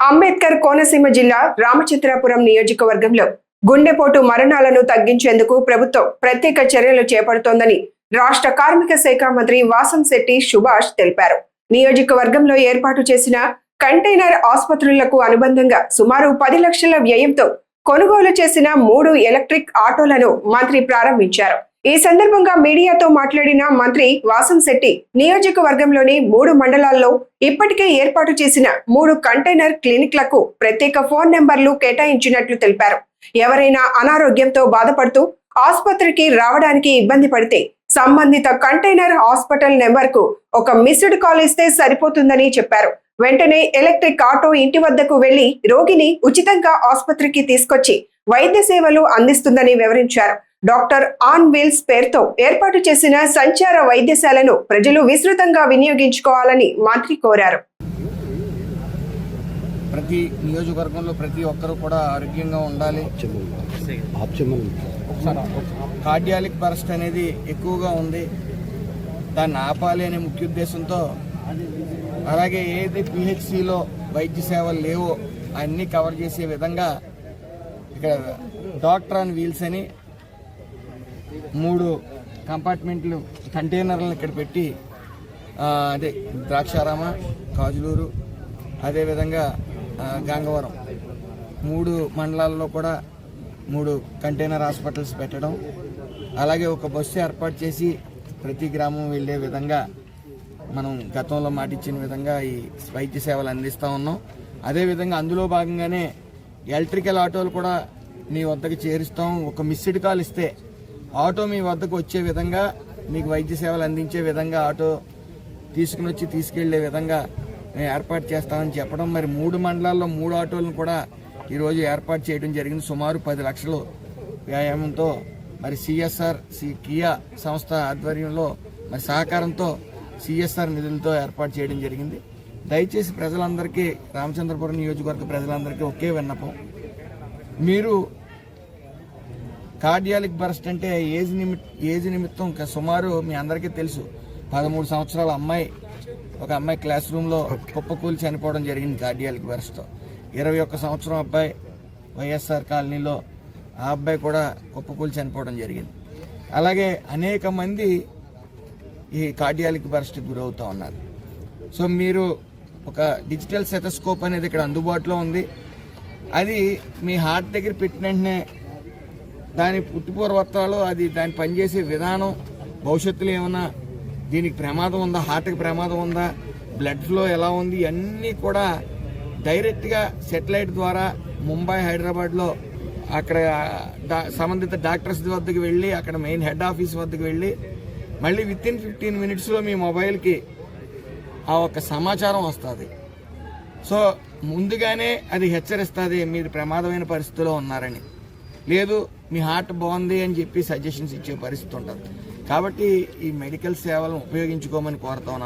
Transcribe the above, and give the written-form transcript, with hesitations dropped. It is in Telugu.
అంబేద్కర్ కోనసీమ జిల్లా రామచంద్రాపురం నియోజకవర్గంలో గుండెపోటు మరణాలను తగ్గించేందుకు ప్రభుత్వం ప్రత్యేక చర్యలు చేపడుతోందని రాష్ట్ర కార్మిక శాఖ మంత్రి వాసంశెట్టి సుభాష్ తెలిపారు. నియోజకవర్గంలో ఏర్పాటు చేసిన కంటైనర్ ఆసుపత్రులకు అనుబంధంగా సుమారు 10 లక్షల వ్యయంతో కొనుగోలు చేసిన 3 ఎలక్ట్రిక్ ఆటోలను మంత్రి ప్రారంభించారు. ఈ సందర్భంగా మీడియాతో మాట్లాడిన మంత్రి వాసంశెట్టి నియోజకవర్గంలోని 3 మండలాల్లో ఇప్పటికే ఏర్పాటు చేసిన 3 కంటైనర్ క్లినిక్లకు ప్రత్యేక ఫోన్ నెంబర్లు కేటాయించినట్లు తెలిపారు. ఎవరైనా అనారోగ్యంతో బాధపడుతూ ఆసుపత్రికి రావడానికి ఇబ్బంది పడితే సంబంధిత కంటైనర్ హాస్పిటల్ నెంబర్కు ఒక మిస్డ్ కాల్ ఇస్తే సరిపోతుందని చెప్పారు. వెంటనే ఎలక్ట్రిక్ ఆటో ఇంటి వద్దకు వెళ్లి రోగిని ఉచితంగా ఆసుపత్రికి తీసుకొచ్చి వైద్య సేవలు అందిస్తుందని వివరించారు. డాక్టర్ ఆన్ వీల్స్ పేరుతో ఏర్పాటు చేసిన సంచార వైద్యశాలను ప్రజలు విస్తృతంగా వినియోగించుకోవాలని మంత్రి కోరారు. ప్రతి నియోజకవర్గంలో ప్రతి ఒక్కరూ కూడా ఆరోగ్యంగా ఉండాలి. కార్డియాలిక్ బరస్ట్ అనేది ఎక్కువగా ఉంది, దాన్ని ఆపాలి అనే ముఖ్య ఉద్దేశంతో, అలాగే ఏదైతే పిహెచ్సిలో వైద్య సేవలు లేవో అన్నీ కవర్ చేసే విధంగా ఇక్కడ డాక్టర్ ఆన్ వీల్స్ అని 3 కంపార్ట్మెంట్లు కంటైనర్లను ఇక్కడ పెట్టి అదే ద్రాక్షారామ, కాజులూరు, అదేవిధంగా గంగవరం 3 మండలాల్లో కూడా 3 కంటైనర్ హాస్పిటల్స్ పెట్టడం, అలాగే ఒక బస్సు ఏర్పాటు చేసి ప్రతి గ్రామం వెళ్ళే విధంగా మనం గతంలో మాటిచ్చిన విధంగా ఈ వైద్య సేవలు అందిస్తూ ఉన్నాం. అదేవిధంగా అందులో భాగంగానే ఎలక్ట్రికల్ ఆటోలు కూడా మీ వద్దకు చేరుస్తాం. ఒక మిస్డ్ కాల్ ఇస్తే ఆటో మీ వద్దకు వచ్చే విధంగా, మీకు వైద్య సేవలు అందించే విధంగా ఆటో తీసుకుని వచ్చి తీసుకెళ్లే విధంగా మేము ఏర్పాటు చేస్తామని చెప్పడం. మరి 3 మండలాల్లో 3 ఆటోలను కూడా ఈరోజు ఏర్పాటు చేయడం జరిగింది. సుమారు 10 లక్షలు వ్యాయామంతో మరి సిఎస్ఆర్ కియా సంస్థ ఆధ్వర్యంలో మరి సహకారంతో సిఎస్ఆర్ నిధులతో ఏర్పాటు చేయడం జరిగింది. దయచేసి ప్రజలందరికీ, రామచంద్రపురం నియోజకవర్గ ప్రజలందరికీ ఒకే విన్నపం, మీరు కార్డియాలిక్ బరస్ట్ అంటే ఏజ్ నిమిత్తం సుమారు మీ అందరికీ తెలుసు, 13 సంవత్సరాల అమ్మాయి, ఒక అమ్మాయి క్లాస్ రూమ్లో కుప్పకూలి చనిపోవడం జరిగింది కార్డియాలిక్ బరస్ట్తో. 21 సంవత్సరం అబ్బాయి వైఎస్ఆర్ కాలనీలో, ఆ అబ్బాయి కూడా కుప్పకూలి చనిపోవడం జరిగింది. అలాగే అనేక మంది ఈ కార్డియాలిక్ బరస్ట్కి గురవుతూ ఉన్నారు. సో మీరు ఒక డిజిటల్ సెటస్కోప్ అనేది ఇక్కడ అందుబాటులో ఉంది. అది మీ హార్ట్ దగ్గర పెట్టిన వెంటనే దాని పుట్టుపూర్వత్వాలు, అది దాని పనిచేసే విధానం, భవిష్యత్తులో ఏమన్నా దీనికి ప్రమాదం ఉందా, హార్ట్కి ప్రమాదం ఉందా, బ్లడ్ ఫ్లో ఎలా ఉంది, ఇవన్నీ కూడా డైరెక్ట్గా సెటిలైట్ ద్వారా ముంబై, హైదరాబాద్లో అక్కడ సంబంధిత డాక్టర్స్ వద్దకు వెళ్ళి, అక్కడ మెయిన్ హెడ్ ఆఫీస్ వద్దకు వెళ్ళి మళ్ళీ వితిన్ 15 మినిట్స్లో మీ మొబైల్కి ఆ ఒక్క సమాచారం వస్తుంది. సో ముందుగానే అది హెచ్చరిస్తుంది మీరు ప్రమాదమైన పరిస్థితిలో ఉన్నారని, లేదు మీ హార్ట్ బాగుంది అని చెప్పి సజెషన్స్ ఇచ్చే పరిస్థితి ఉంటుంది. కాబట్టి ఈ మెడికల్ సేవలను ఉపయోగించుకోమని కోరుతా ఉన్నాను.